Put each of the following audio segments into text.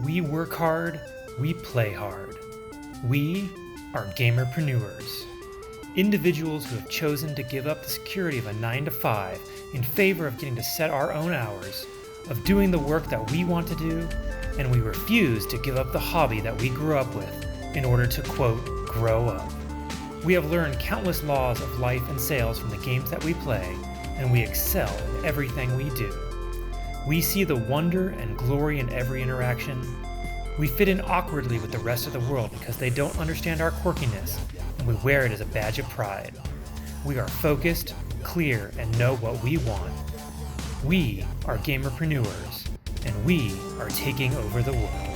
We work hard, we play hard. We are gamerpreneurs. Individuals who have chosen to give up the security of a 9 to 5 in favor of getting to set our own hours, of doing the work that we want to do, and we refuse to give up the hobby that we grew up with in order to, quote, grow up. We have learned countless laws of life and sales from the games that we play, and we excel in everything we do. We see the wonder and glory in every interaction. We fit in awkwardly with the rest of the world because they don't understand our quirkiness, and we wear it as a badge of pride. We are focused, clear, and know what we want. We are gamerpreneurs, and we are taking over the world.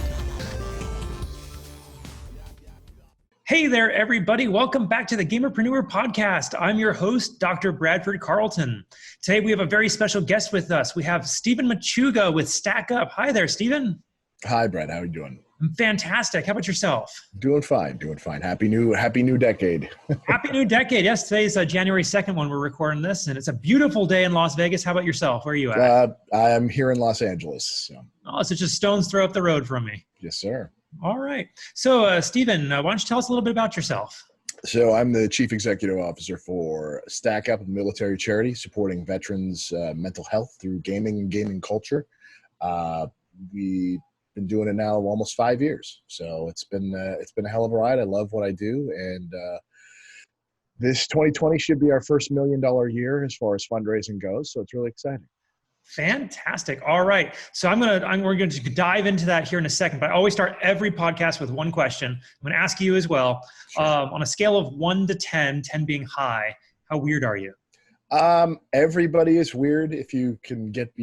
Hey there, everybody. Welcome back to the Gamerpreneur podcast. I'm your host, Dr. Bradford Carlton. Today, we have a very special guest with us. We have Stephen Machuga with stackup. Hi there, Stephen. Hi, Brad. How are you doing? I'm fantastic. How about yourself? Doing fine. Happy new decade. Happy new decade. Yes, today's January 2nd when we're recording this, and it's a beautiful day in Las Vegas. How about yourself? Where are you at? I'm here in Los Angeles. So. Oh, it's just a stone's throw up the road from me. Yes, sir. All right. So, Stephen, why don't you tell us a little bit about yourself? So I'm the Chief Executive Officer for StackUp, a military charity supporting veterans' mental health through gaming and gaming culture. We've been doing it now almost 5 years. So it's been a hell of a ride. I love what I do. And this 2020 should be our first $1 million year as far as fundraising goes. So it's really exciting. Fantastic. All right. So we're going to dive into that here in a second, but I always start every podcast with one question. I'm going to ask you as well. Sure. On a scale of 1 to 10, 10 being high, how weird are you? Everybody is weird if you can get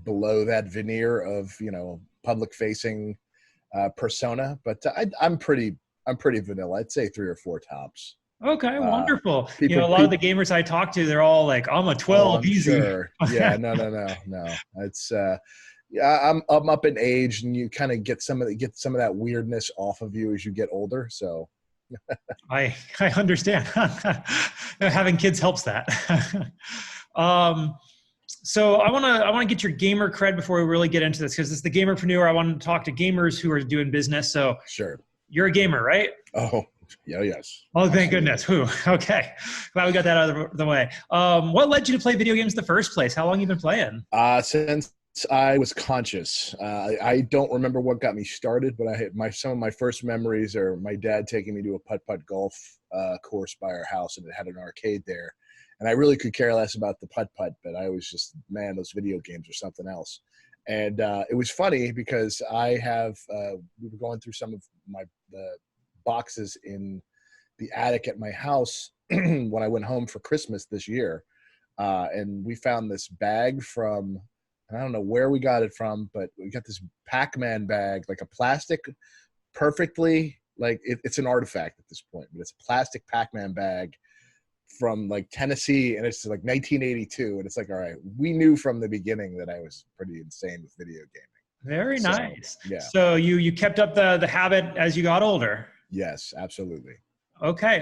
below that veneer of, public facing persona, but I'm pretty vanilla. I'd say 3 or 4 tops. Okay, wonderful. A lot of the gamers I talk to, they're all like, I'm a 12, easy. Sure. Yeah, no. It's I'm up in age, and you kind of get some of that weirdness off of you as you get older. So I understand. Having kids helps that. So I want to get your gamer cred before we really get into this, because it's the Gamerpreneur. I want to talk to gamers who are doing business. So sure, you're a gamer, right? Oh. Yeah, yes. Oh, thank goodness. Whew. Okay. Glad we got that out of the way. What led you to play video games in the first place? How long have you been playing? Since I was conscious. I don't remember what got me started, but some of my first memories are my dad taking me to a putt-putt golf course by our house, and it had an arcade there. And I really could care less about the putt-putt, but I was just, man, those video games are something else. And it was funny because we were going through some of the boxes in the attic at my house when I went home for Christmas this year. And we found this bag from, I don't know where we got it from, but we got this Pac-Man bag, like a plastic, perfectly, like it's an artifact at this point, but it's a plastic Pac-Man bag from like Tennessee, and it's like 1982. And it's like, all right, we knew from the beginning that I was pretty insane with video gaming. Very nice. Yeah. So you kept up the habit as you got older. Yes, absolutely. Okay.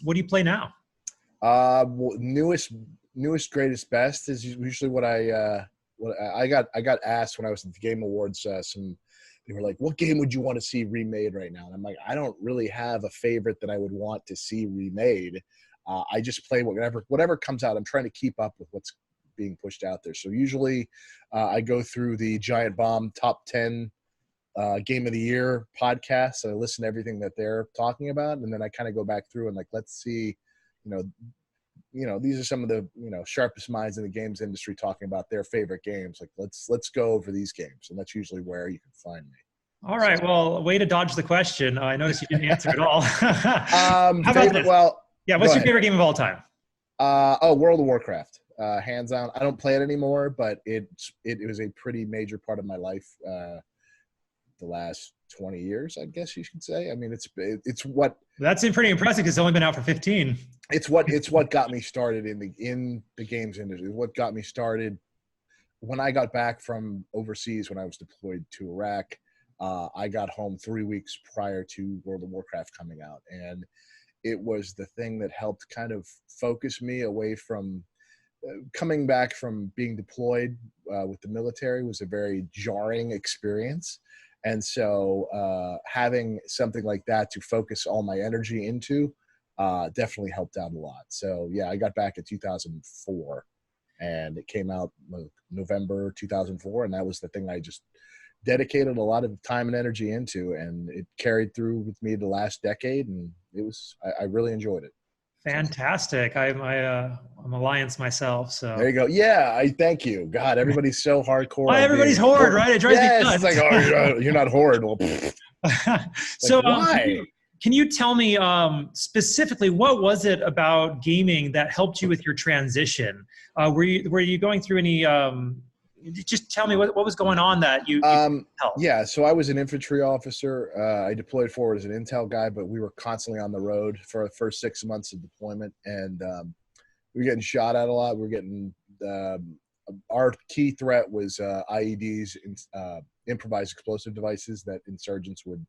What do you play now? Well, newest, greatest, best is usually what I got asked when I was at the Game Awards. They were like, "What game would you want to see remade right now?" And I'm like, I don't really have a favorite that I would want to see remade. I just play whatever comes out. I'm trying to keep up with what's being pushed out there. So usually, I go through the Giant Bomb top 10. Game of the Year podcast. So I listen to everything that they're talking about, and then I kind of go back through and like, let's see, these are some of the sharpest minds in the games industry talking about their favorite games. Like let's go over these games, and that's usually where you can find me. All right. Well, way to dodge the question. I noticed you didn't answer at all. How about this? Well, yeah. What's your favorite game of all time? World of Warcraft. Hands down. I don't play it anymore, but it was a pretty major part of my life. The last 20 years, I guess you should say. I mean, it's what that's pretty impressive because it's only been out for 15. It's what got me started in the games industry. What got me started when I got back from overseas, when I was deployed to Iraq. I got home 3 weeks prior to World of Warcraft coming out, and it was the thing that helped kind of focus me away from coming back from being deployed with the military was a very jarring experience. And so having something like that to focus all my energy into definitely helped out a lot. So yeah, I got back in 2004 and it came out November 2004. And that was the thing I just dedicated a lot of time and energy into, and it carried through with me the last decade. And I really enjoyed it. So. Fantastic. I'm Alliance myself, There so. you go. Yeah, I thank you. God, everybody's so hardcore Why on everybody's being horde, right? It drives me Yes, it's nuts. like, oh, you're not horde. Well, like, So, why? can you tell me specifically what was it about gaming that helped you with your transition? Were you going through any? Just tell me what was going on that you helped. Yeah, so I was an infantry officer. I deployed forward as an intel guy, but we were constantly on the road for the first 6 months of deployment, and we were getting shot at a lot. We were getting our key threat was IEDs, improvised explosive devices that insurgents would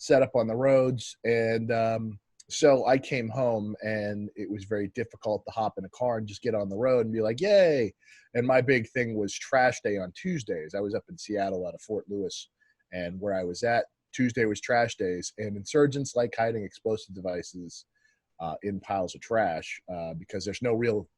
set up on the roads. And so I came home, and it was very difficult to hop in a car and just get on the road and be like, yay. And my big thing was trash day on Tuesdays. I was up in Seattle out of Fort Lewis, and where I was at, Tuesday was trash days, and insurgents like hiding explosive devices in piles of trash because there's no real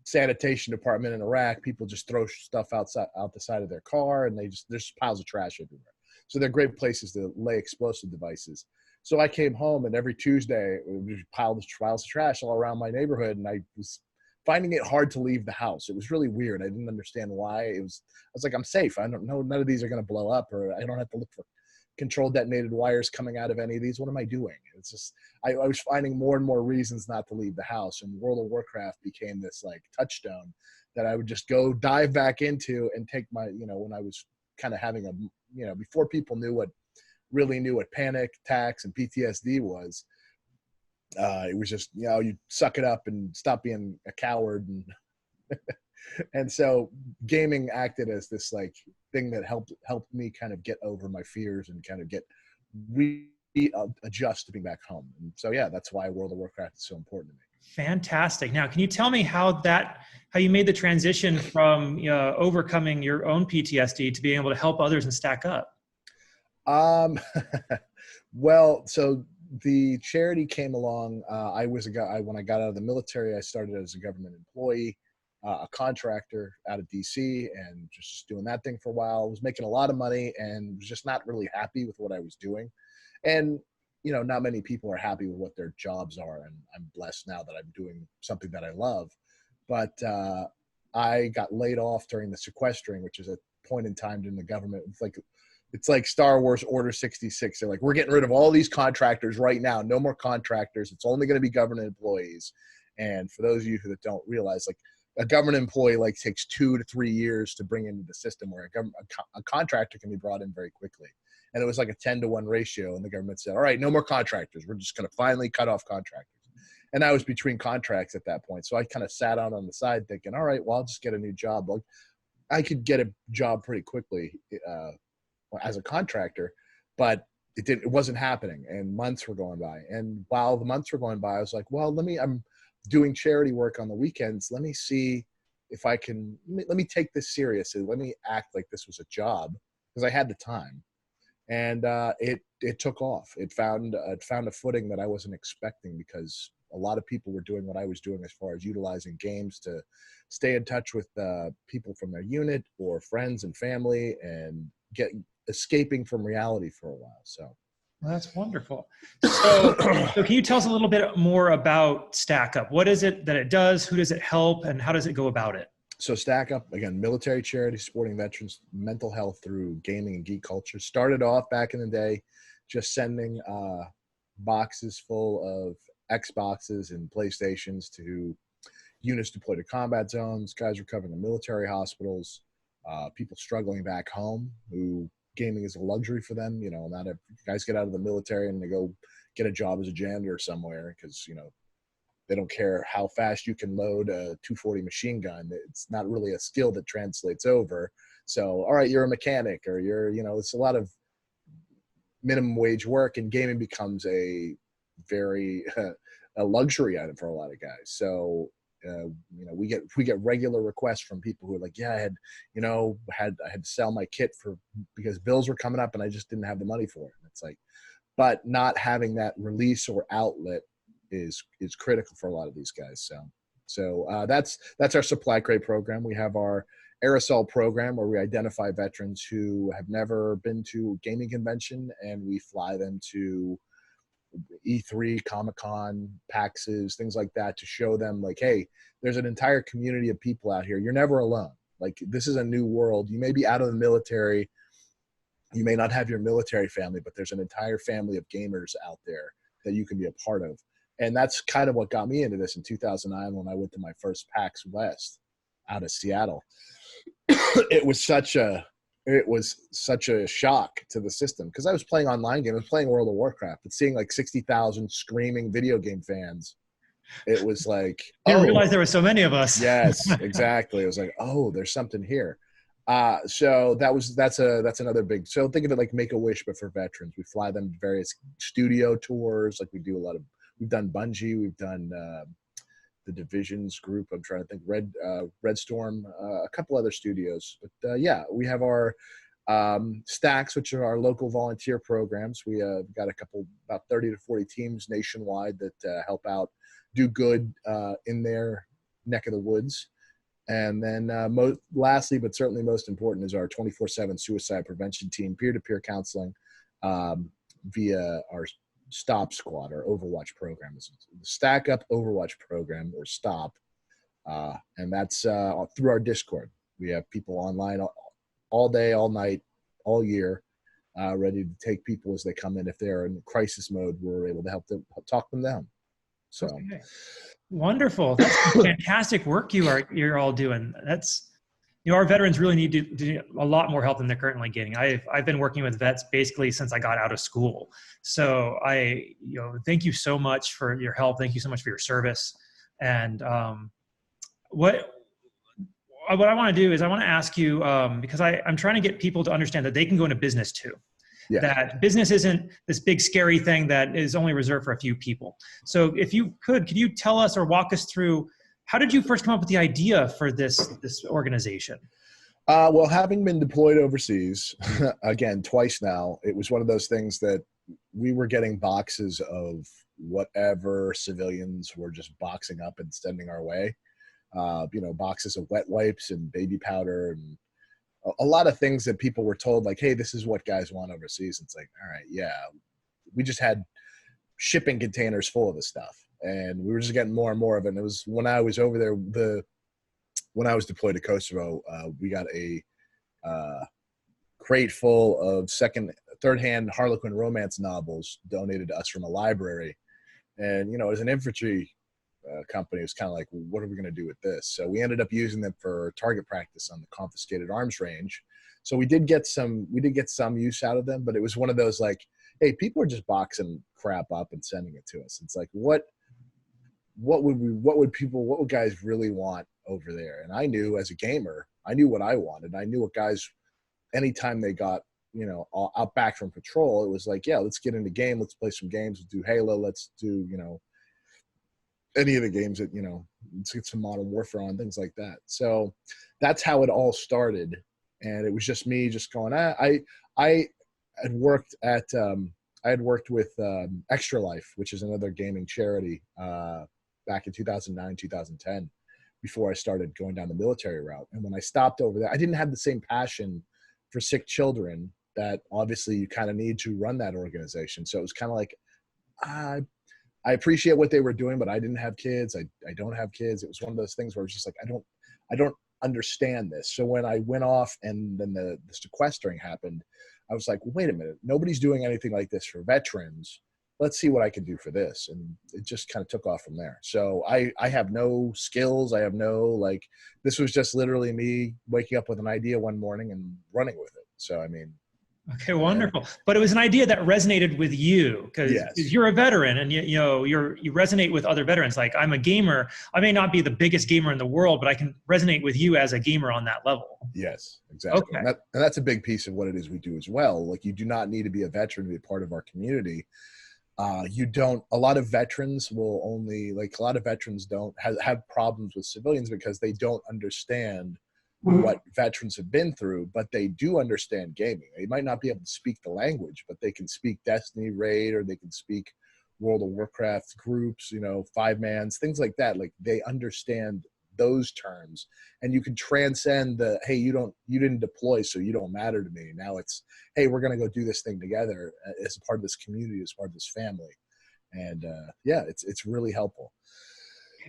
sanitation department in Iraq. People just throw stuff out the side of their car, and there's piles of trash everywhere. So they're great places to lay explosive devices. So I came home, and every Tuesday we piled piles of trash all around my neighborhood, and I was finding it hard to leave the house. It was really weird. I didn't understand why. I was like, I'm safe. I don't know. None of these are going to blow up, or I don't have to look for controlled detonated wires coming out of any of these. What am I doing? It's just, I was finding more and more reasons not to leave the house. And World of Warcraft became this like touchstone that I would just go dive back into and take my, when I was kind of having before people really knew what panic attacks and PTSD was. It was just, you suck it up and stop being a coward. And and so gaming acted as this like thing that helped me kind of get over my fears and kind of get adjust to being back home. And so, yeah, that's why World of Warcraft is so important to me. Fantastic. Now, can you tell me how you made the transition from overcoming your own PTSD to being able to help others and stack up? Well, so the charity came along. I was a guy when I got out of the military. I started as a government employee, a contractor out of DC, and just doing that thing for a while. I was making a lot of money and was just not really happy with what I was doing. And not many people are happy with what their jobs are, and I'm blessed now that I'm doing something that I love. But I got laid off during the sequestering, which is a point in time in the government. It's like Star Wars Order 66. They're like, we're getting rid of all these contractors right now. No more contractors. It's only going to be government employees. And for those of you that don't realize, like, a government employee takes 2 to 3 years to bring into the system, where a contractor can be brought in very quickly. And it was like a 10-to-1 ratio. And the government said, all right, no more contractors. We're just going to finally cut off contractors. And I was between contracts at that point. So I kind of sat out on the side thinking, all right, well, I'll just get a new job. Like, I could get a job pretty quickly as a contractor, but it wasn't happening. And months were going by. And while the months were going by, I was like, well, I'm doing charity work on the weekends. Let me see if I can, let me take this seriously. Let me act like this was a job, because I had the time. And it took off. It found a footing that I wasn't expecting, because a lot of people were doing what I was doing as far as utilizing games to stay in touch with people from their unit or friends and family, and escaping from reality for a while. So. Well, that's wonderful. So can you tell us a little bit more about StackUp? What is it that it does? Who does it help? And how does it go about it? So StackUp, again, military charity supporting veterans' mental health through gaming and geek culture. Started off back in the day just sending boxes full of Xboxes and PlayStations to units deployed to combat zones, guys recovering in military hospitals, people struggling back home who gaming is a luxury for them. Not if guys get out of the military and they go get a job as a janitor somewhere, because they don't care how fast you can load a 240 machine gun. It's not really a skill that translates over. So, all right, you're a mechanic, or it's a lot of minimum wage work, and gaming becomes a very a luxury item for a lot of guys. So we get regular requests from people who are like, yeah, I had to sell my kit because bills were coming up and I just didn't have the money for it. And it's like, but not having that release or outlet is critical for a lot of these guys. So that's our supply crate program. We have our aerosol program where we identify veterans who have never been to a gaming convention and we fly them to E3, Comic-Con, PAXs, things like that to show them like, hey, there's an entire community of people out here. You're never alone. Like, this is a new world. You may be out of the military. You may not have your military family, but there's an entire family of gamers out there that you can be a part of. And that's kind of what got me into this in 2009 when I went to my first PAX West out of Seattle. It was such a shock to the system because I was playing online games. I was playing World of Warcraft, but seeing like 60,000 screaming video game fans, it was like, I didn't realize there were so many of us. Yes, exactly. It was like, oh, there's something here. So that's another big. So think of it like Make-A-Wish, but for veterans. We fly them to various studio tours. Like we've done Bungie, we've done the Divisions group. I'm trying to think, Red Storm, a couple other studios. But yeah, we have our Stacks, which are our local volunteer programs. We got about 30 to 40 teams nationwide that help out, do good in their neck of the woods. And then lastly, but certainly most important, is our 24/7 suicide prevention team, peer-to-peer counseling via our Stop Squad, our Overwatch program. It's the Stackup Overwatch program, or Stop. And that's through our Discord. We have people online all day, all night, all year, ready to take people as they come in. If they're in crisis mode, we're able to help talk them down. So. Okay. Wonderful. That's fantastic work you're all doing. That's, our veterans really need to do a lot more help than they're currently getting. I've been working with vets basically since I got out of school. So thank you so much for your help. Thank you so much for your service. And what I want to do is I want to ask you, because I'm trying to get people to understand that they can go into business too. Yeah. That business isn't this big scary thing that is only reserved for a few people. So if you could you tell us or walk us through, how did you first come up with the idea for this organization? Well, having been deployed overseas, again, twice now, it was one of those things that we were getting boxes of whatever civilians were just boxing up and sending our way. Boxes of wet wipes and baby powder and a lot of things that people were told, like, hey, this is what guys want overseas. It's like, all right, yeah. We just had shipping containers full of this stuff, and we were just getting more and more of it. And it was when I was over there, when I was deployed to Kosovo, we got a crate full of third-hand Harlequin romance novels donated to us from a library. And, as an infantry company, was kind of like, well, what are we going to do with this? So we ended up using them for target practice on the confiscated arms range. So we did get some use out of them, but it was one of those like, hey, people are just boxing crap up and sending it to us. It's like, what would guys really want over there? And I knew, as a gamer, I knew what I wanted. I knew what guys, anytime they got, out back from patrol, it was like, yeah, let's get in the game. Let's play some games. Let's do Halo. Let's do, any of the games that, let's get some Modern Warfare on, things like that. So that's how it all started. And it was just me just going, I had worked with Extra Life, which is another gaming charity, back in 2009, 2010, before I started going down the military route. And when I stopped over there, I didn't have the same passion for sick children that obviously you kind of need to run that organization. So it was kind of like, I appreciate what they were doing, but I didn't have kids. I don't have kids. It was one of those things where it's just like, I don't understand this. So when I went off and then the sequestering happened, I was like, well, wait a minute, nobody's doing anything like this for veterans. Let's see what I can do for this. And it just kind of took off from there. So I have no skills. I have this was just literally me waking up with an idea one morning and running with it. So, I mean. Okay, wonderful. But it was an idea that resonated with you because you're a veteran and you resonate with other veterans. Like, I'm a gamer. I may not be the biggest gamer in the world, but I can resonate with you as a gamer on that level. Yes, exactly. Okay. And that's a big piece of what it is we do as well. Like, you do not need to be a veteran to be a part of our community. A lot of veterans will only, like, a lot of veterans don't have problems with civilians because they don't understand what veterans have been through, but they do understand gaming. They might not be able to speak the language, but they can speak Destiny Raid, or they can speak World of Warcraft groups, five mans, things like that. Like, they understand those terms, and you can transcend the, hey, you didn't deploy, so you don't matter to me. Now it's, hey, we're going to go do this thing together as a part of this community, as part of this family. And yeah, it's really helpful.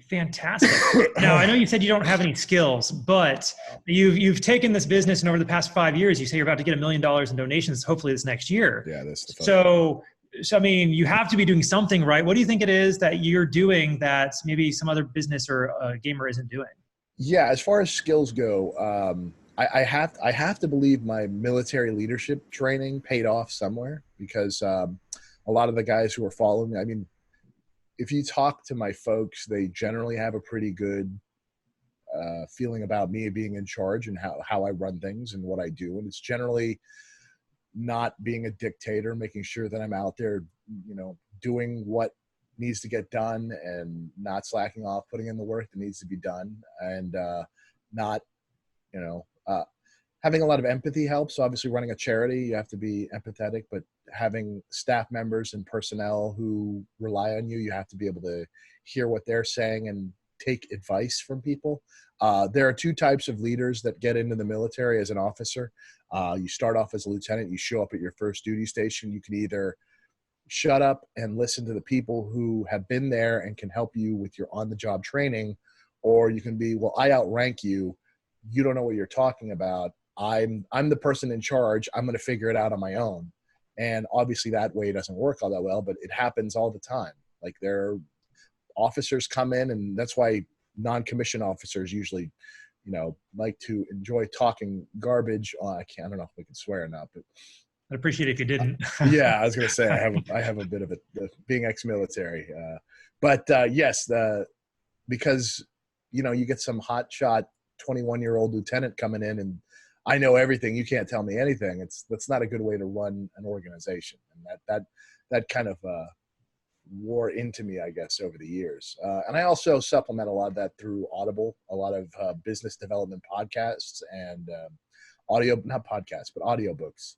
Fantastic. Now, I know you said you don't have any skills, but you've taken this business, and over the past 5 years, you say you're about to get $1 million in donations, hopefully this next year. Yeah, that's the fun. So I mean, you have to be doing something, right? What do you think it is that you're doing that maybe some other business or gamer isn't doing? Yeah, as far as skills go, I have to believe my military leadership training paid off somewhere, because a lot of the guys who are following me, I mean, if you talk to my folks, they generally have a pretty good feeling about me being in charge and how I run things and what I do. And it's generally not being a dictator, making sure that I'm out there, doing what needs to get done and not slacking off, putting in the work that needs to be done, and not, having a lot of empathy helps. Obviously, running a charity, you have to be empathetic, but having staff members and personnel who rely on you, you have to be able to hear what they're saying and take advice from people. There are two types of leaders that get into the military as an officer. You start off as a lieutenant, you show up at your first duty station. You can either shut up and listen to the people who have been there and can help you with your on-the-job training, or you can be, well, I outrank you. You don't know what you're talking about. I'm the person in charge. I'm going to figure it out on my own. And obviously that way doesn't work all that well, but it happens all the time. Like, there, officers come in, and that's why non-commissioned officers usually, like to enjoy talking garbage. I don't know if we can swear or not, but I'd appreciate it if you didn't. yeah, I was going to say, I have a bit of being ex-military, but yes, because you get some hotshot 21-year-old lieutenant coming in, and I know everything. You can't tell me anything. That's not a good way to run an organization, and that kind of wore into me, I guess, over the years. And I also supplement a lot of that through Audible, a lot of business development podcasts and not podcasts, but audiobooks.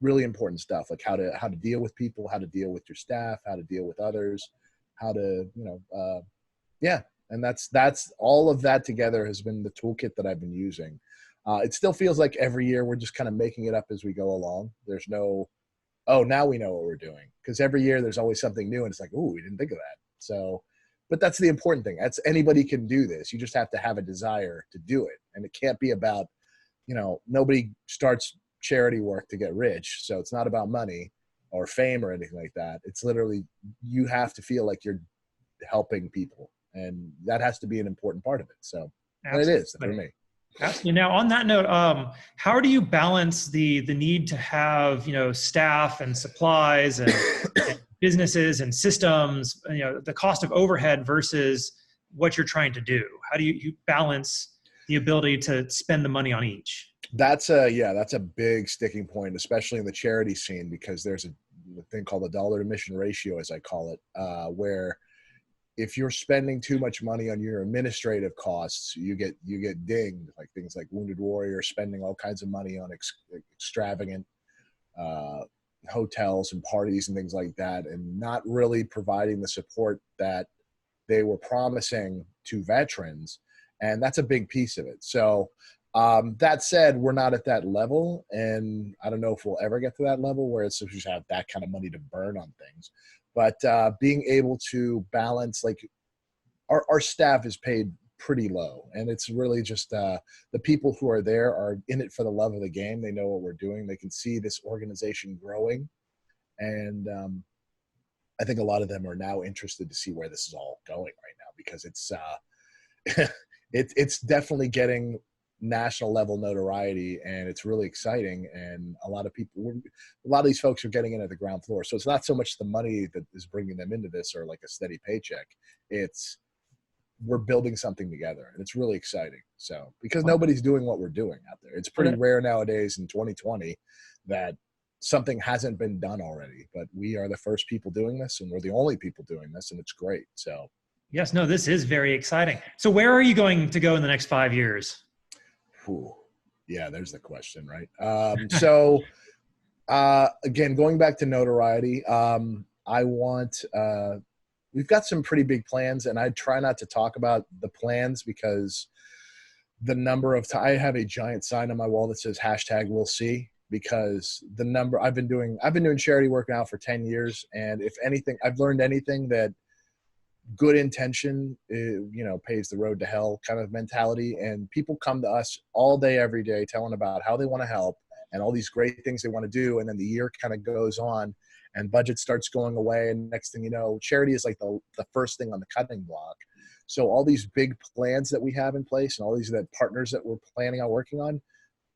Really important stuff, like how to deal with people, how to deal with your staff, how to deal with others, how to, yeah. And that's all of that together has been the toolkit that I've been using. It still feels like every year we're just kind of making it up as we go along. There's no, oh, now we know what we're doing. Because every year there's always something new, and it's like, oh, we didn't think of that. So, but that's the important thing. Anybody can do this. You just have to have a desire to do it. And it can't be about, nobody starts charity work to get rich. So it's not about money or fame or anything like that. It's literally, you have to feel like you're helping people. And that has to be an important part of it. So, and it is for me. Absolutely. Now, on that note, how do you balance the need to have staff and supplies and businesses and systems, the cost of overhead versus what you're trying to do? How do you balance the ability to spend the money on each? That's a big sticking point, especially in the charity scene, because there's a thing called the dollar to mission ratio, as I call it, where if you're spending too much money on your administrative costs, you get dinged. Like things like Wounded Warrior spending all kinds of money on extravagant hotels and parties and things like that, and not really providing the support that they were promising to veterans. And that's a big piece of it. So that said, we're not at that level, and I don't know if we'll ever get to that level where it's just have that kind of money to burn on things. But being able to balance, like, our staff is paid pretty low, and it's really just the people who are there are in it for the love of the game. They know what we're doing. They can see this organization growing, and I think a lot of them are now interested to see where this is all going right now, because it's it's definitely getting national level notoriety, and it's really exciting. And a lot of these folks are getting in at the ground floor. So it's not so much the money that is bringing them into this or like a steady paycheck. It's, we're building something together, and it's really exciting. So, because nobody's doing what we're doing out there. It's pretty rare nowadays in 2020 that something hasn't been done already. But we are the first people doing this, and we're the only people doing this, and it's great. So Yes, no, this is very exciting. So where are you going to go in the next 5 years? whew, yeah, there's the question, right? Again, going back to notoriety, I want we've got some pretty big plans, and I try not to talk about the plans because the number of I have a giant sign on my wall that says hashtag we'll see, because the number I've been doing charity work now for 10 years. And if anything, I've learned anything that good intention, pays the road to hell kind of mentality. And people come to us all day, every day, telling about how they want to help and all these great things they want to do. And then the year kind of goes on and budget starts going away. And next thing you know, charity is like the first thing on the cutting block. So all these big plans that we have in place and all these partners that we're planning on working on,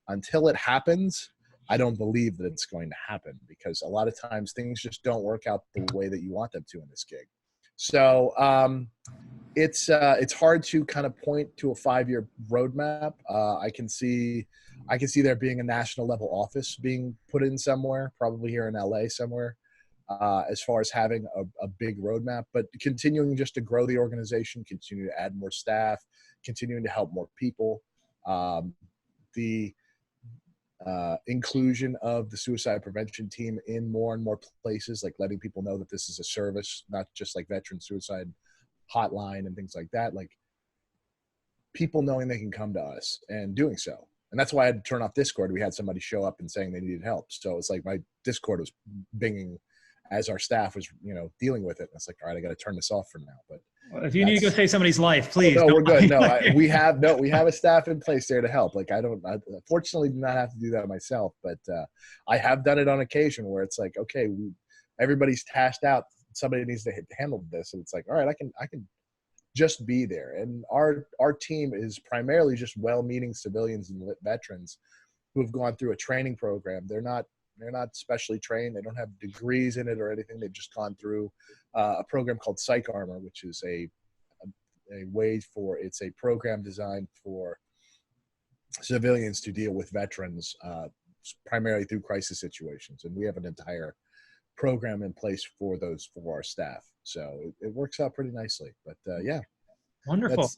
until it happens, I don't believe that it's going to happen, because a lot of times things just don't work out the way that you want them to in this gig. So it's hard to kind of point to a 5-year roadmap. I can see there being a national level office being put in somewhere, probably here in LA somewhere, as far as having a big roadmap, but continuing just to grow the organization, continue to add more staff, continuing to help more people. The inclusion of the suicide prevention team in more and more places, like letting people know that this is a service, not just like veteran suicide hotline and things like that. Like people knowing they can come to us and doing so. And that's why I had to turn off Discord. We had somebody show up and saying they needed help. So it's like my Discord was binging as our staff was, dealing with it. And it's like, all right, I got to turn this off for now. But If you need to go save somebody's life, please. Oh, no, we're good. No, we have a staff in place there to help. Like I fortunately do not have to do that myself, but I have done it on occasion where it's like, okay, everybody's tashed out. Somebody needs to handle this. And it's like, all right, I can just be there. And our team is primarily just well-meaning civilians and veterans who have gone through a training program. They're not specially trained. They don't have degrees in it or anything. They've just gone through a program called Psych Armor, which is a program designed for civilians to deal with veterans, primarily through crisis situations. And we have an entire program in place for our staff. So it works out pretty nicely, but yeah. Wonderful.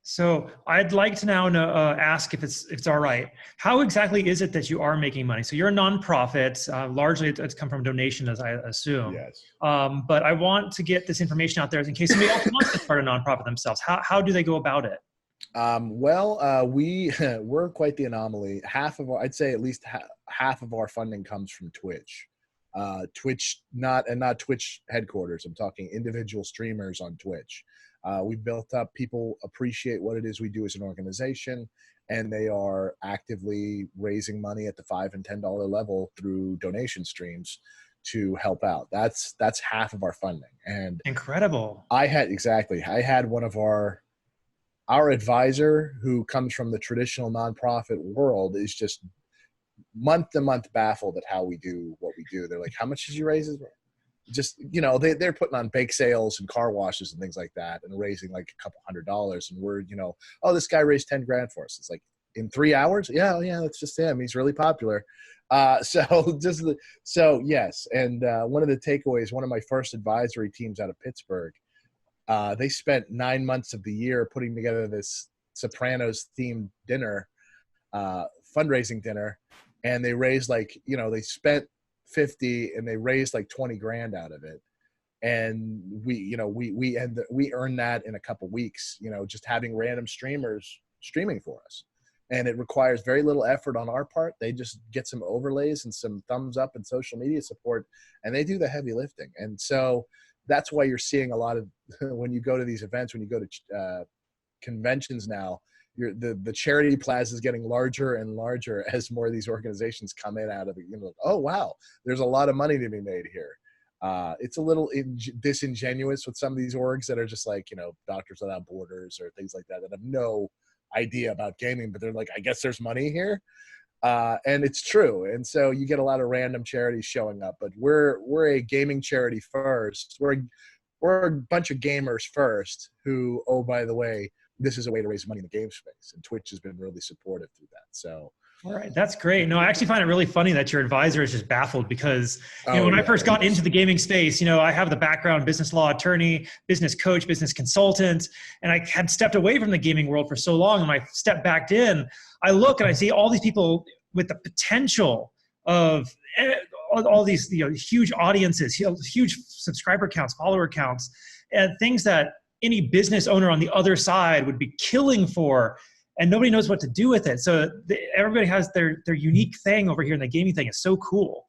So I'd like to now ask if it's all right. How exactly is it that you are making money? So you're a nonprofit. Largely, it's come from donation, as I assume. Yes. But I want to get this information out there in case somebody else wants to start a nonprofit themselves. How do they go about it? We're quite the anomaly. I'd say at least half of our funding comes from Twitch. Twitch, not Twitch headquarters. I'm talking individual streamers on Twitch. We've built up, people appreciate what it is we do as an organization, and they are actively raising money at the $5 and $10 level through donation streams to help out. That's half of our funding. And incredible. I had one of our advisor, who comes from the traditional nonprofit world, is just month to month baffled at how we do what we do. They're like, how much did you raise? Just, they're putting on bake sales and car washes and things like that and raising like a couple $100. And we're, oh, this guy raised 10 grand for us. It's like, in 3 hours? Yeah, that's just him. He's really popular. So yes. And one of the takeaways, one of my first advisory teams out of Pittsburgh, they spent 9 months of the year putting together this Sopranos themed dinner, fundraising dinner. And they raised they spent 50 and they raised like 20 grand out of it. And we earned that in a couple weeks, just having random streamers streaming for us. And it requires very little effort on our part. They just get some overlays and some thumbs up and social media support, and they do the heavy lifting. And so that's why you're seeing a lot of, when you go to these events, when you go to conventions now, the charity plaza is getting larger and larger as more of these organizations come in out of it. Oh, wow, there's a lot of money to be made here. It's a little disingenuous with some of these orgs that are just like, Doctors Without Borders or things like that have no idea about gaming, but they're like, I guess there's money here. And it's true. And so you get a lot of random charities showing up, but we're a gaming charity first. We're a bunch of gamers first who, oh, by the way, this is a way to raise money in the game space. And Twitch has been really supportive through that. So All right, that's great. No, I actually find it really funny that your advisor is just baffled because, Oh when I yeah, first got into the gaming space, I have the background business law attorney, business coach, business consultant, and I had stepped away from the gaming world for so long. And when I stepped back in, I look and I see all these people with the potential of all these huge audiences, huge subscriber counts, follower counts, and things that any business owner on the other side would be killing for, and nobody knows what to do with it. So everybody has their unique thing over here, and the gaming thing is so cool.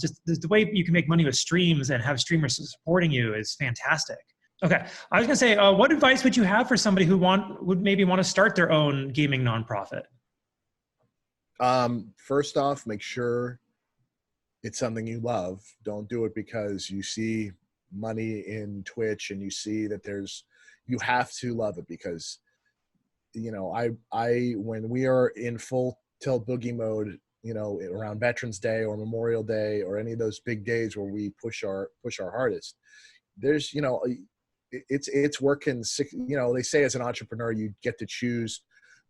Just the way you can make money with streams and have streamers supporting you is fantastic. Okay, I was gonna say, what advice would you have for somebody who would maybe want to start their own gaming nonprofit? First off, make sure it's something you love. Don't do it because you see money in Twitch and you see that you have to love it, because I when we are in full tilt boogie mode, around Veterans Day or Memorial Day or any of those big days where we push our hardest, there's it's working. They say as an entrepreneur you get to choose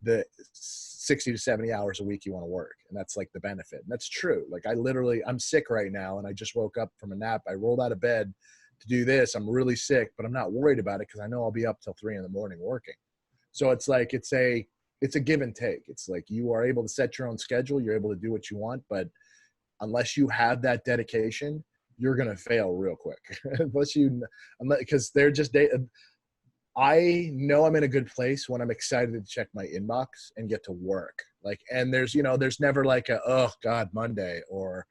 the 60 to 70 hours a week you want to work, and that's like the benefit. And that's true. Like I'm sick right now and I just woke up from a nap. I rolled out of bed to do this. I'm really sick, but I'm not worried about it because I know I'll be up till 3 a.m. working. So it's like it's a give and take. It's like you are able to set your own schedule. You're able to do what you want, but unless you have that dedication, you're gonna fail real quick. Because they're just. I know I'm in a good place when I'm excited to check my inbox and get to work. And there's never like oh God, Monday, or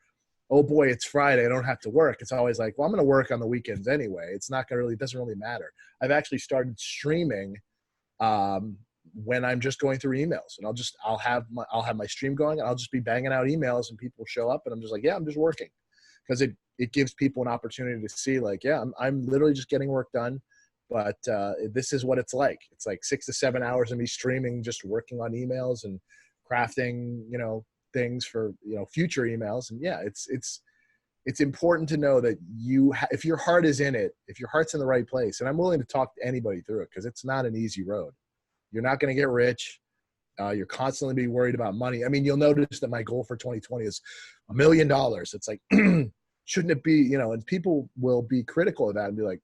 oh boy, it's Friday, I don't have to work. It's always like, well, I'm going to work on the weekends anyway. It doesn't really matter. I've actually started streaming when I'm just going through emails, and I'll have my stream going and I'll just be banging out emails and people show up and I'm just like, yeah, I'm just working, because it gives people an opportunity to see like, yeah, I'm literally just getting work done. But this is what it's like. It's like 6 to 7 hours of me streaming, just working on emails and crafting, things for, future emails. And yeah, it's important to know that if your heart is in it, if your heart's in the right place, and I'm willing to talk to anybody through it, because it's not an easy road. You're not going to get rich. You're constantly be worried about money. I mean, you'll notice that my goal for 2020 is $1 million. It's like, shouldn't it be, and people will be critical of that and be like,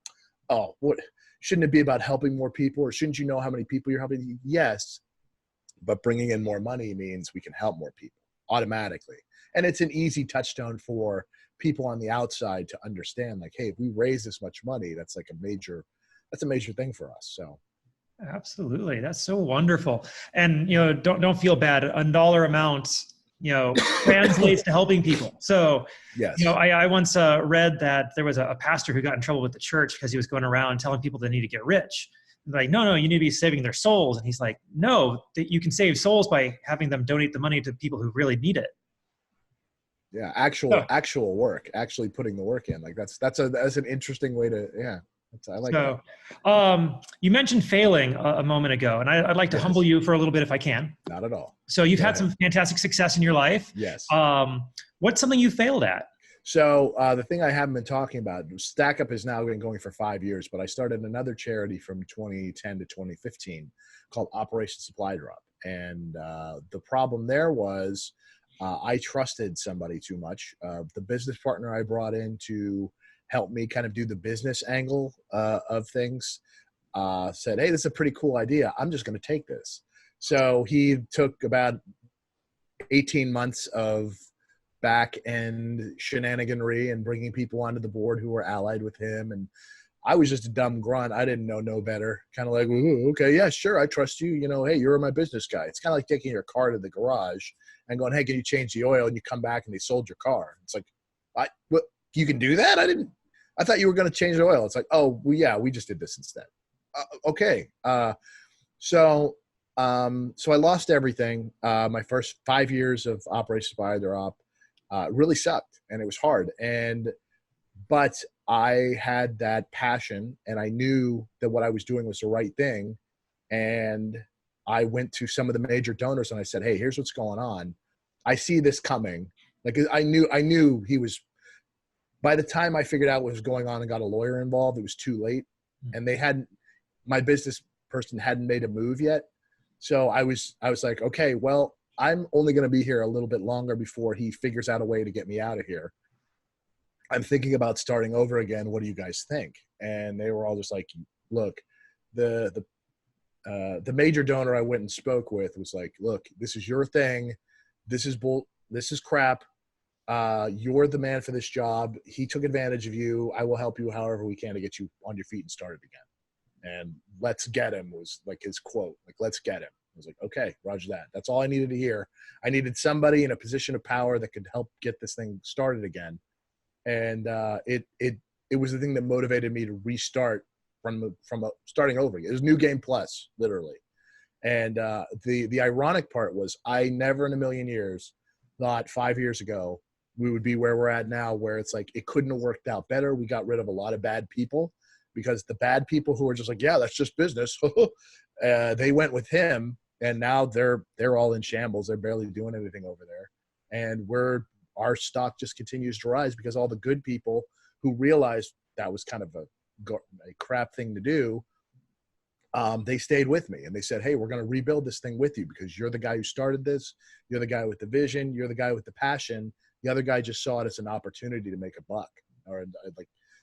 oh, what? Shouldn't it be about helping more people, or shouldn't you know how many people you're helping? Yes, but bringing in more money means we can help more people automatically. And it's an easy touchstone for people on the outside to understand, like, hey, if we raise this much money, that's a major thing for us. So absolutely, that's so wonderful. And don't feel bad. A dollar amount translates to helping people. So, yes. I once read that there was a pastor who got in trouble with the church because he was going around telling people they need to get rich. Like, no, you need to be saving their souls. And he's like, no, that you can save souls by having them donate the money to people who really need it. Yeah, actual work, actually putting the work in. Like that's an interesting way to, yeah. I like that. You mentioned failing a moment ago, and I'd like to humble you for a little bit if I can. Not at all. So you've had some fantastic success in your life. Yes. What's something you failed at? So the thing I haven't been talking about, Stackup has now been going for 5 years, but I started another charity from 2010 to 2015 called Operation Supply Drop. And the problem there was I trusted somebody too much. The business partner I brought in to help me kind of do the business angle of things said, hey, this is a pretty cool idea. I'm just going to take this. So he took about 18 months of back end shenaniganry and bringing people onto the board who were allied with him. And I was just a dumb grunt. I didn't know no better. Kind of like, okay, yeah, sure, I trust you. Hey, you're my business guy. It's kind of like taking your car to the garage and going, hey, can you change the oil? And you come back and they sold your car. It's like, what? You can do that? I thought you were going to change the oil. It's like, oh, well, yeah, we just did this instead. Okay. So I lost everything. My first 5 years of Operation Supply Drop really sucked, and it was hard. But I had that passion, and I knew that what I was doing was the right thing. And I went to some of the major donors and I said, hey, here's what's going on. I see this coming. Like I knew he was, by the time I figured out what was going on and got a lawyer involved, it was too late. And my business person hadn't made a move yet. So I was like, okay, well, I'm only going to be here a little bit longer before he figures out a way to get me out of here. I'm thinking about starting over again. What do you guys think? And they were all just like, look, the major donor I went and spoke with was like, look, this is your thing. This is this is crap. You're the man for this job. He took advantage of you. I will help you however we can to get you on your feet and started again. And let's get him was like his quote, like, let's get him. I was like, okay, roger that. That's all I needed to hear. I needed somebody in a position of power that could help get this thing started again. And it was the thing that motivated me to restart from starting over again. It was New Game Plus, literally. And the ironic part was I never in a million years thought 5 years ago we would be where we're at now, where it's like it couldn't have worked out better. We got rid of a lot of bad people because the bad people who were just like, yeah, that's just business, they went with him, and now they're all in shambles. They're barely doing anything over there, and our stock just continues to rise because all the good people who realized that was kind of a crap thing to do, they stayed with me and they said, hey, we're going to rebuild this thing with you because you're the guy who started this. You're the guy with the vision. You're the guy with the passion. The other guy just saw it as an opportunity to make a buck.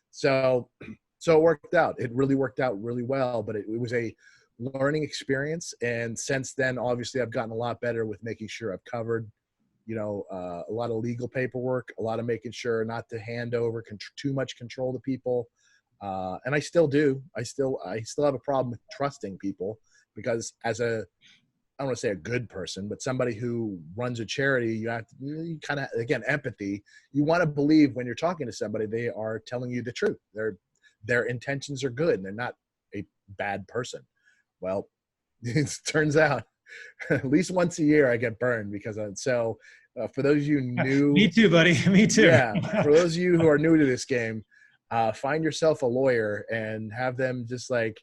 So it worked out. It really worked out really well, but it was a learning experience. And since then, obviously I've gotten a lot better with making sure I've covered, a lot of legal paperwork, a lot of making sure not to hand over too much control to people. And I still do. I still have a problem with trusting people because I don't want to say a good person, but somebody who runs a charity, you kind of, again, empathy. You want to believe when you're talking to somebody, they are telling you the truth. Their intentions are good and they're not a bad person. Well, it turns out at least once a year I get burned because for those of you new, me too, buddy. Me too. Yeah. For those of you who are new to this game, find yourself a lawyer and have them just like,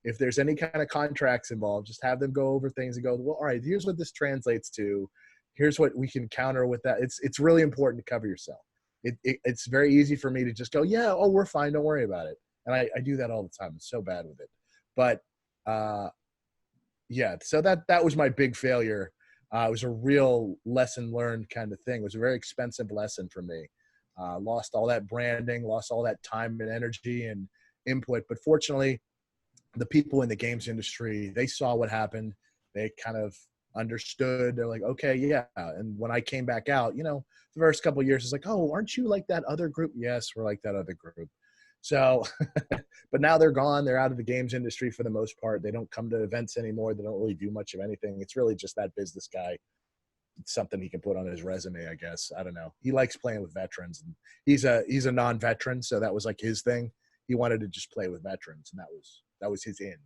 if there's any kind of contracts involved, just have them go over things and go, well, all right, here's what this translates to. Here's what we can counter with that. It's really important to cover yourself. It's very easy for me to just go, yeah, oh, we're fine. Don't worry about it. And I do that all the time. I'm so bad with it. But yeah, so that was my big failure. It was a real lesson learned kind of thing. It was a very expensive lesson for me. Lost all that branding, lost all that time and energy and input. But fortunately, the people in the games industry, they saw what happened. They kind of understood. They're like, okay, yeah. And when I came back out, the first couple of years, it's like, oh, aren't you like that other group? Yes, we're like that other group. So, but now they're gone. They're out of the games industry for the most part. They don't come to events anymore. They don't really do much of anything. It's really just that business guy. It's something he can put on his resume, I guess. I don't know. He likes playing with veterans, and he's a non-veteran, so that was like his thing. He wanted to just play with veterans, and that was his in.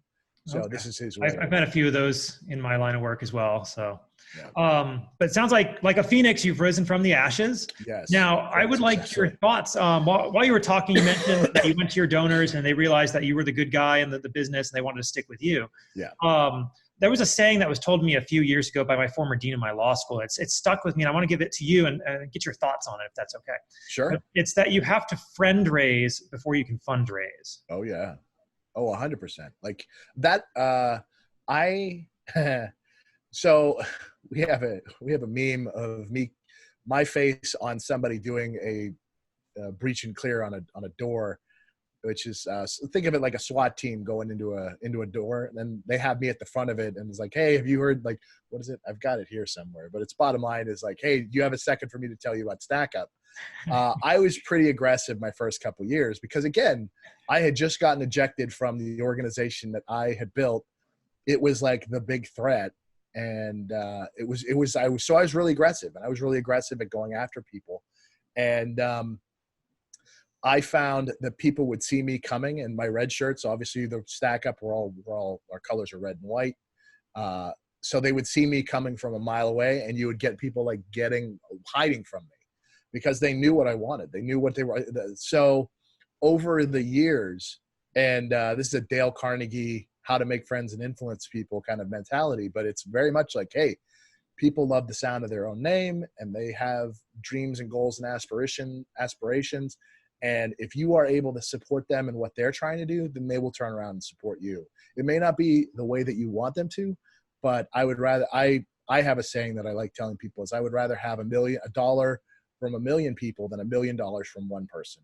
So okay. This is his way. I've met a few of those in my line of work as well. So, yeah. But it sounds like a phoenix, you've risen from the ashes. Yes. Now, I would like your thoughts. While you were talking, you mentioned that you went to your donors and they realized that you were the good guy in the business and they wanted to stick with you. Yeah. There was a saying that was told to me a few years ago by my former dean of my law school. It's stuck with me, and I want to give it to you and get your thoughts on it, if that's okay. Sure. But it's that you have to friend raise before you can fundraise. Oh, yeah. Oh, 100%. Like that. So we have a meme of my face on somebody doing a breach and clear on a door, which is think of it like a SWAT team going into a door, and then they have me at the front of it, and it's like, hey, have you heard, like, what is it? I've got it here somewhere, but its bottom line is like, hey, do you have a second for me to tell you about stackup? I was pretty aggressive my first couple of years because, again, I had just gotten ejected from the organization that I had built. It was like the big threat, and I was really aggressive, and I was really aggressive at going after people, and I found that people would see me coming in my red shirts. Obviously, the stack up, our colors are red and white. So they would see me coming from a mile away, and you would get people like hiding from me because they knew what I wanted. They knew what they were. So over the years, and this is a Dale Carnegie, how to make friends and influence people kind of mentality, but it's very much like, hey, people love the sound of their own name, and they have dreams and goals and aspirations. And if you are able to support them in what they're trying to do, then they will turn around and support you. It may not be the way that you want them to, but I I have a saying that I like telling people is I would rather have a dollar from a million people than $1 million from one person.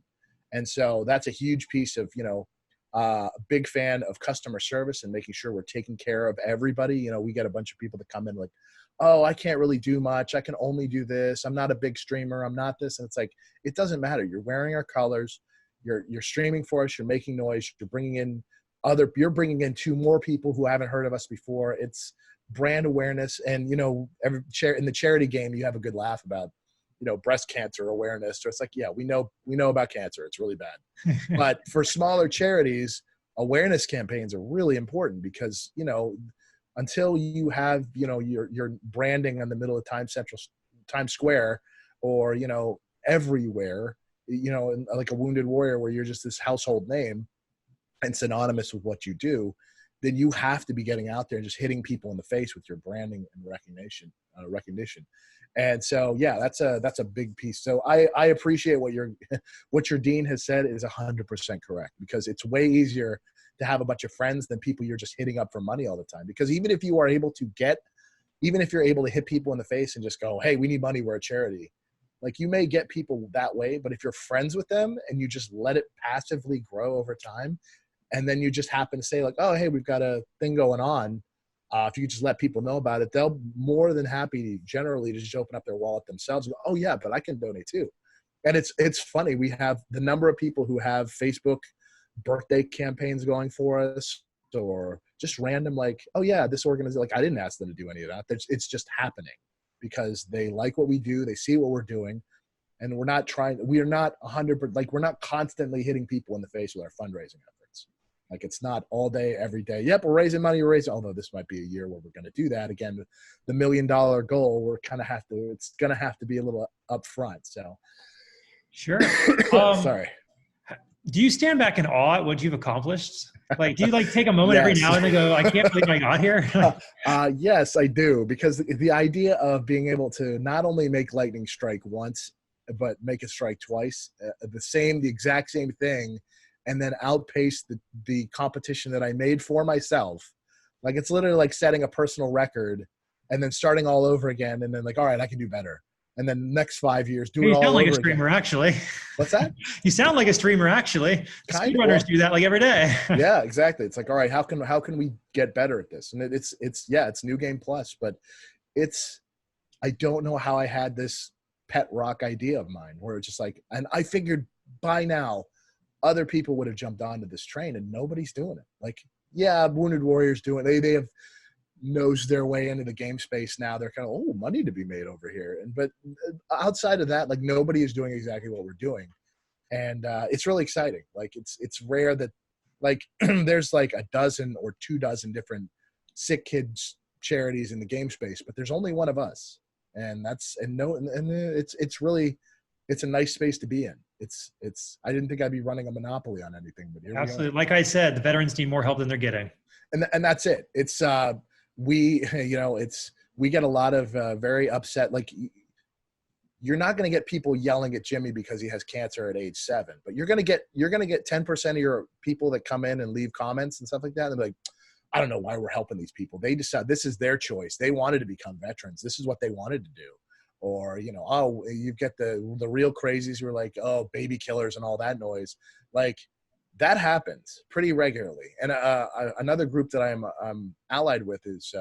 And so that's a huge piece of, big fan of customer service and making sure we're taking care of everybody. We get a bunch of people that come in like, oh, I can't really do much. I can only do this. I'm not a big streamer. I'm not this. And it's like, it doesn't matter. You're wearing our colors. You're streaming for us. You're making noise. You're bringing in two more people who haven't heard of us before. It's brand awareness. And, in the charity game, you have a good laugh about, breast cancer awareness. So it's like, yeah, we know about cancer. It's really bad. But for smaller charities, awareness campaigns are really important because, until you have, your branding in the middle of Times Square, or, everywhere, like a Wounded Warrior where you're just this household name and synonymous with what you do, then you have to be getting out there and just hitting people in the face with your branding and recognition. And so, yeah, that's a big piece. So I appreciate what your dean has said is 100% correct, because it's way easier to have a bunch of friends than people you're just hitting up for money all the time. Because even if you're able to hit people in the face and just go, hey, we need money, we're a charity. Like, you may get people that way, but if you're friends with them and you just let it passively grow over time, and then you just happen to say like, oh, hey, we've got a thing going on. If you could just let people know about it, they'll more than happy generally to just open up their wallet themselves and go, oh yeah, but I can donate too. And it's funny. We have the number of people who have Facebook birthday campaigns going for us, or just random like, oh yeah, this organization, like I didn't ask them to do any of that. It's just happening because they like what we do. They see what we're doing. And we're not 100%, like we're not constantly hitting people in the face with our fundraising efforts. Like, it's not all day, every day. Yep, we're raising money, although this might be a year where we're going to do that. Again, the $1 million goal, it's going to have to be a little upfront. So. Sure. Sorry. Do you stand back in awe at what you've accomplished? Like, do you like take a moment every now and then go, I can't believe I got here? Yes, I do. Because the idea of being able to not only make lightning strike once, but make it strike twice, the exact same thing, and then outpace the competition that I made for myself. Like, it's literally like setting a personal record and then starting all over again. And then like, all right, I can do better. And then next 5 years, do it all over again. You sound like a streamer, actually. What's that? You sound like a streamer, actually. Speedrunners do that like every day. Yeah, exactly. It's like, all right, how can we get better at this? And it's New Game Plus, but I don't know how I had this pet rock idea of mine where it's just like, and I figured by now other people would have jumped onto this train, and nobody's doing it. Like, yeah, Wounded Warriors doing it. They have nosed their way into the game space now. They're kind of, oh, money to be made over here. But outside of that, like, nobody is doing exactly what we're doing. And it's really exciting. Like, it's rare that, like, there's like a dozen or 24 different sick kids charities in the game space, but there's only one of us. And it's really, it's a nice space to be in. I didn't think I'd be running a monopoly on anything, but here absolutely. We are. Like I said, the veterans need more help than they're getting. And that's it. It's, we get a lot of very upset. Like, you're not going to get people yelling at Jimmy because he has cancer at age 7, but you're going to get 10% of your people that come in and leave comments and stuff like that. And they're like, I don't know why we're helping these people. They decide this is their choice. They wanted to become veterans. This is what they wanted to do. Or, oh, you get the real crazies who are like, oh, baby killers and all that noise. Like, that happens pretty regularly. And another group that I'm allied with is,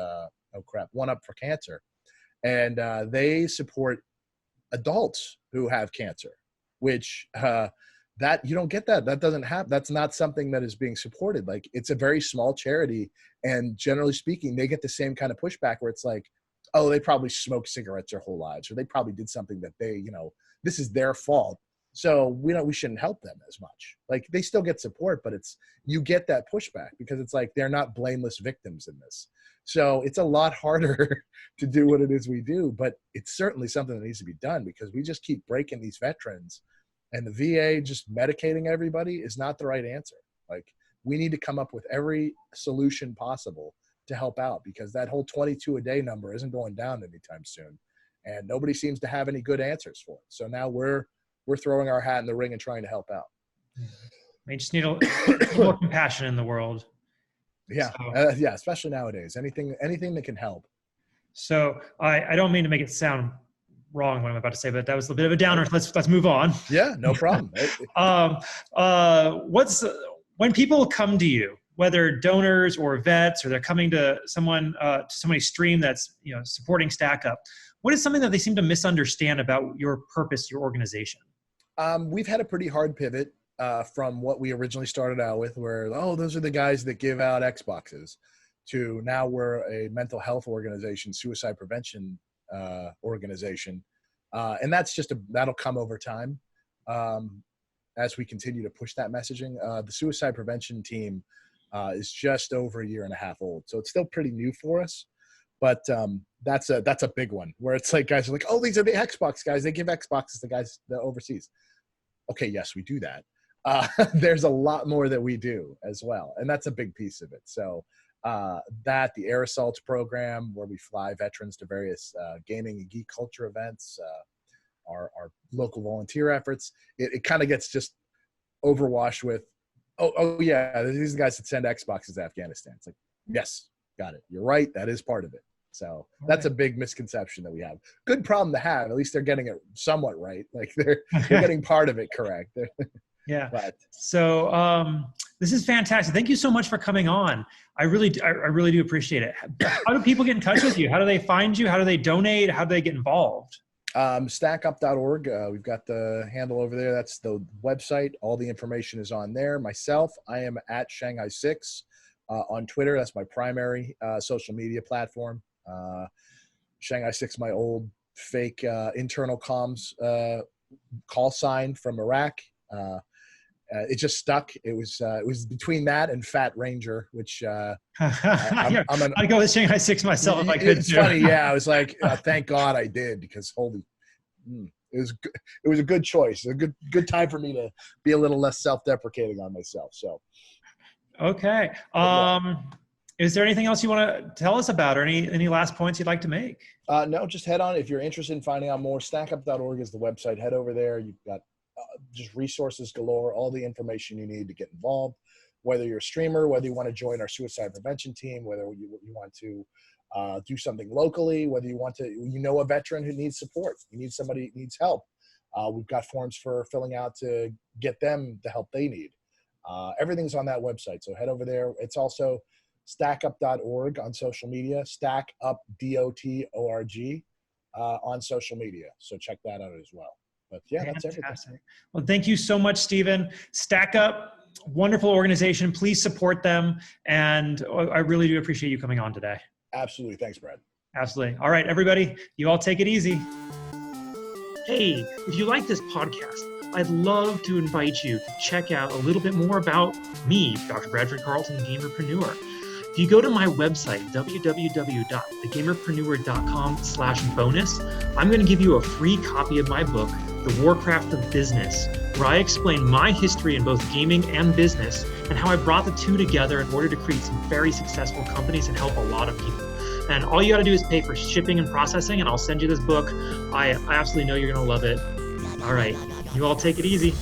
One Up for Cancer. And they support adults who have cancer, which that you don't get that. That doesn't happen. That's not something that is being supported. Like, it's a very small charity. And generally speaking, they get the same kind of pushback where it's like, oh, they probably smoked cigarettes their whole lives, or they probably did something that they, this is their fault. So we shouldn't help them as much. Like, they still get support, but you get that pushback because it's like, they're not blameless victims in this. So it's a lot harder to do what it is we do, but it's certainly something that needs to be done because we just keep breaking these veterans, and the VA just medicating everybody is not the right answer. Like, we need to come up with every solution possible to help out, because that whole 22 a day number isn't going down anytime soon, and nobody seems to have any good answers for it. So now we're throwing our hat in the ring and trying to help out. We just need a little more compassion in the world. Yeah. So. Yeah. Especially nowadays, anything that can help. So I don't mean to make it sound wrong what I'm about to say, but that was a bit of a downer. Let's move on. Yeah, no problem. When people come to you, whether donors or vets, or they're coming to somebody's stream that's supporting StackUp, what is something that they seem to misunderstand about your purpose, your organization? We've had a pretty hard pivot from what we originally started out with, where, those are the guys that give out Xboxes, to now we're a mental health organization, suicide prevention organization. And that'll come over time as we continue to push that messaging. The suicide prevention team is just over a year and a half old. So it's still pretty new for us. But that's a big one, where it's like guys are like, these are the Xbox guys. They give Xboxes to guys that overseas. Okay, yes, we do that. There's a lot more that we do as well. And that's a big piece of it. So the Air Assaults program, where we fly veterans to various gaming and geek culture events, our local volunteer efforts, it kind of gets just overwashed with, yeah, these are the guys that send Xboxes to Afghanistan. It's like, yes, got it. You're right. That is part of it. So that's a big misconception that we have. Good problem to have. At least they're getting it somewhat right. Like they're getting part of it correct. Yeah. But, so this is fantastic. Thank you so much for coming on. I really do appreciate it. How do people get in touch with you? How do they find you? How do they donate? How do they get involved? Stackup.org. We've got the handle over there. That's the website. All the information is on there. Myself, I am at Shanghai 6 on Twitter. That's my primary social media platform. Shanghai 6, my old fake internal comms call sign from Iraq. It just stuck. It was between that and Fat Ranger, which I'd go with Shanghai 6 myself if I could. It's funny, yeah. I was like, thank God I did, because it was a good choice. A good time for me to be a little less self-deprecating on myself. So, okay. Is there anything else you want to tell us about, or any last points you'd like to make? No, just head on. If you're interested in finding out more, stackup.org is the website. Head over there. You've got just resources galore, all the information you need to get involved, whether you're a streamer, whether you want to join our suicide prevention team, whether you want to do something locally, whether you want to, a veteran who needs support, you need somebody who needs help. We've got forms for filling out to get them the help they need. Everything's on that website. So head over there. It's also stackup.org on social media, stackupdot.org on social media. So check that out as well. But yeah, Fantastic. That's everything. Well, thank you so much, Stephen. StackUp, wonderful organization. Please support them. And I really do appreciate you coming on today. Absolutely. Thanks, Brad. Absolutely. All right, everybody, you all take it easy. Hey, if you like this podcast, I'd love to invite you to check out a little bit more about me, Dr. Bradford Carlton, Gamerpreneur. If you go to my website, www.thegamerpreneur.com/bonus, I'm going to give you a free copy of my book, The Warcraft of Business, where I explain my history in both gaming and business and how I brought the two together in order to create some very successful companies and help a lot of people. And all you got to do is pay for shipping and processing, and I'll send you this book. I absolutely know you're going to love it. All right, you all take it easy.